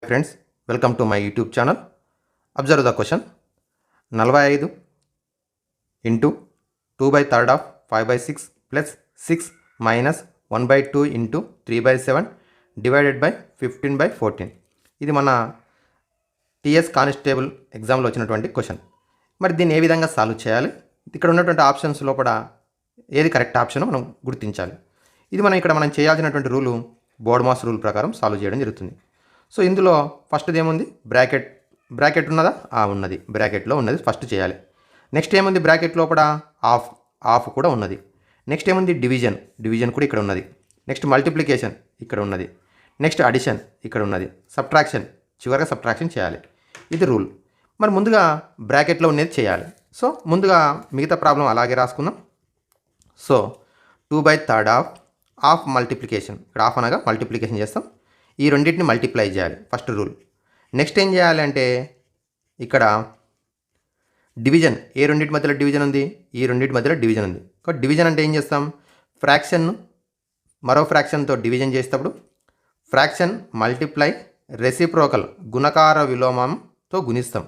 Friends, welcome to my YouTube channel. Observe the question. 45 into 2/3 of 5/6 plus 6 minus 1/2 into 3/7 divided by 15/14. ఇది మన TS constable ఎగ్జామ్లో వచ్చినటువంటి question. మరి దీన్ని ఏ విధంగా సాల్వ్ చేయాలి? ఇక్కడ ఉన్నటువంటి ఆప్షన్స్ లోపల ఏది కరెక్ట్ ఆప్షన్ మనం గుర్తించాలి. ఇది మనం చేయాల్సినటువంటి రూలు బోర్డ్మాస్ రూల్ ప్రకారం సాల్వ్ చేయడం జరుగుతుంది. సో ఇందులో ఫస్ట్ది ఏముంది? బ్రాకెట్ ఉన్నదా? ఉన్నది, బ్రాకెట్లో ఉన్నది ఫస్ట్ చేయాలి. నెక్స్ట్ ఏముంది? బ్రాకెట్ లోపల ఆఫ్ కూడా ఉన్నది. నెక్స్ట్ ఏముంది? డివిజన్ కూడా ఇక్కడ ఉన్నది. నెక్స్ట్ మల్టిప్లికేషన్ ఇక్కడ ఉన్నది. నెక్స్ట్ అడిషన్ ఇక్కడ ఉన్నది. సబ్ట్రాక్షన్, చివరిగా సబ్ట్రాక్షన్ చేయాలి. ఇది రూల్. మరి ముందుగా బ్రాకెట్లో ఉన్నది చేయాలి. సో ముందుగా మిగతా ప్రాబ్లం అలాగే రాసుకుందాం. సో 2/3 ఆఫ్ మల్టిప్లికేషన్, ఇక్కడ ఆఫ్ అనగా మల్టిప్లికేషన్ చేస్తాం. ఈ రెండింటిని మల్టిప్లై చేయాలి, ఫస్ట్ రూల్. నెక్స్ట్ ఏం చేయాలి అంటే ఇక్కడ డివిజన్, ఏ రెండింటి మధ్యలో డివిజన్ ఉంది? ఈ రెండింటి మధ్యలో డివిజన్ ఉంది. కాబట్టి డివిజన్ అంటే ఏం చేస్తాం? ఫ్రాక్షన్ను మరో ఫ్రాక్షన్తో డివిజన్ చేసేటప్పుడు ఫ్రాక్షన్ మల్టిప్లై రెసిప్రోకల్ గుణకార విలోమంతో గుణిస్తాం.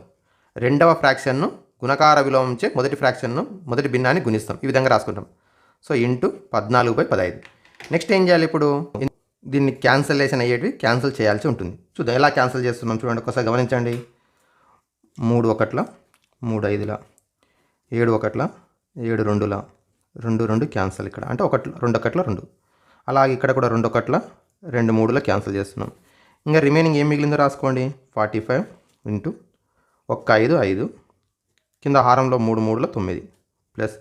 రెండవ ఫ్రాక్షన్ను గుణకార విలోమంచే మొదటి భిన్నాన్ని గుణిస్తాం. ఈ విధంగా రాసుకుంటాం. So into 14/15. నెక్స్ట్ ఏం చేయాలి? ఇప్పుడు దీన్ని క్యాన్సలేషన్ అయ్యేవి క్యాన్సిల్ చేయాల్సి ఉంటుంది. చూద్దాం ఎలా క్యాన్సిల్ చేస్తున్నాం. చూడండి, ఒకసారి గమనించండి. 3 1 3 5 7 1 7 2 2 2 క్యాన్సిల్. ఇక్కడ అంటే 1 2 1 2. అలాగే ఇక్కడ కూడా 2 1 2 3 క్యాన్సిల్ చేస్తున్నాం. ఇంకా రిమైనింగ్ ఏం మిగిలిందో రాసుకోండి. 45 ఇంటూ 1 5 5 కింద హారంలో 3 3 9 ప్లస్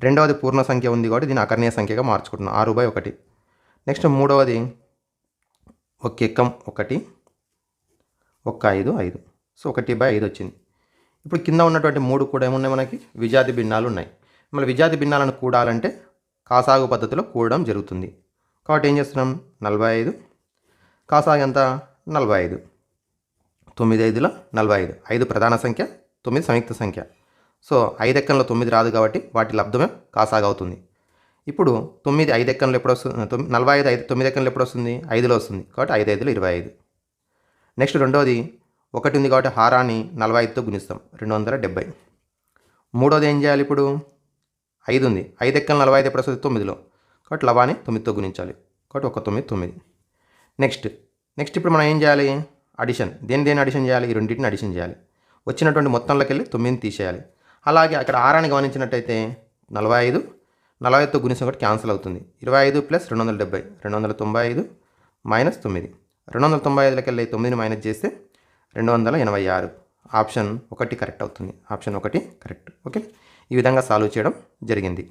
రెండవది పూర్ణ సంఖ్య ఉంది కాబట్టి దీన్ని అకర్ణీయ సంఖ్యగా మార్చుకుంటున్నాం. 6/1. నెక్స్ట్ మూడవది 1 ఎక్కం 1 5 5. సో 1/5 వచ్చింది. ఇప్పుడు కింద ఉన్నటువంటి 3 కూడా ఏమున్నాయి? మనకి విజాతి భిన్నాలు ఉన్నాయి. మళ్ళీ విజాతి భిన్నాలను కూడాలంటే కాసాగు పద్ధతిలో కూడడం జరుగుతుంది. కాబట్టి ఏం చేస్తున్నాం? 45 కాసాగు ఎంత? 45. 9 5 45. 5 ప్రధాన సంఖ్య, 9 సంయుక్త సంఖ్య. సో 5 ఎక్కంలో 9 రాదు కాబట్టి వాటి లబ్ధమే కాసాగు అవుతుంది. ఇప్పుడు 9 5 ఎక్కంలో ఎప్పుడు వస్తుంది? 45 5 9 ఎక్కంలో ఎప్పుడు వస్తుంది? 5లో వస్తుంది. కాబట్టి 5 5 25. నెక్స్ట్ రెండవది 1 ఉంది కాబట్టి హారాన్ని 45తో గుణిస్తాం. 270. మూడవది ఏం చేయాలి? ఇప్పుడు 5 ఉంది. 5 ఎక్కలు 45 ఎప్పుడు వస్తుంది? 9లో. కాబట్టి లవాన్ని 9తో గుణించాలి. కాబట్టి 1 9 9. నెక్స్ట్ ఇప్పుడు మనం ఏం చేయాలి? అడిషన్. దేని అడిషన్ చేయాలి? ఈ రెండింటిని అడిషన్ చేయాలి. వచ్చినటువంటి మొత్తంలోకి వెళ్ళి 9ని తీసేయాలి. అలాగే అక్కడ హారాన్ని గమనించినట్టయితే 45 45తో గుణించడం ఒకటి క్యాన్సిల్ అవుతుంది. 25 ప్లస్ 270 295 మైనస్ 9. 295లోకి వెళ్ళి 9ని మైనస్ చేస్తే 286. ఆప్షన్ 1 కరెక్ట్ అవుతుంది. Option 1 correct. ఓకే, ఈ విధంగా సాల్వ్ చేయడం జరిగింది.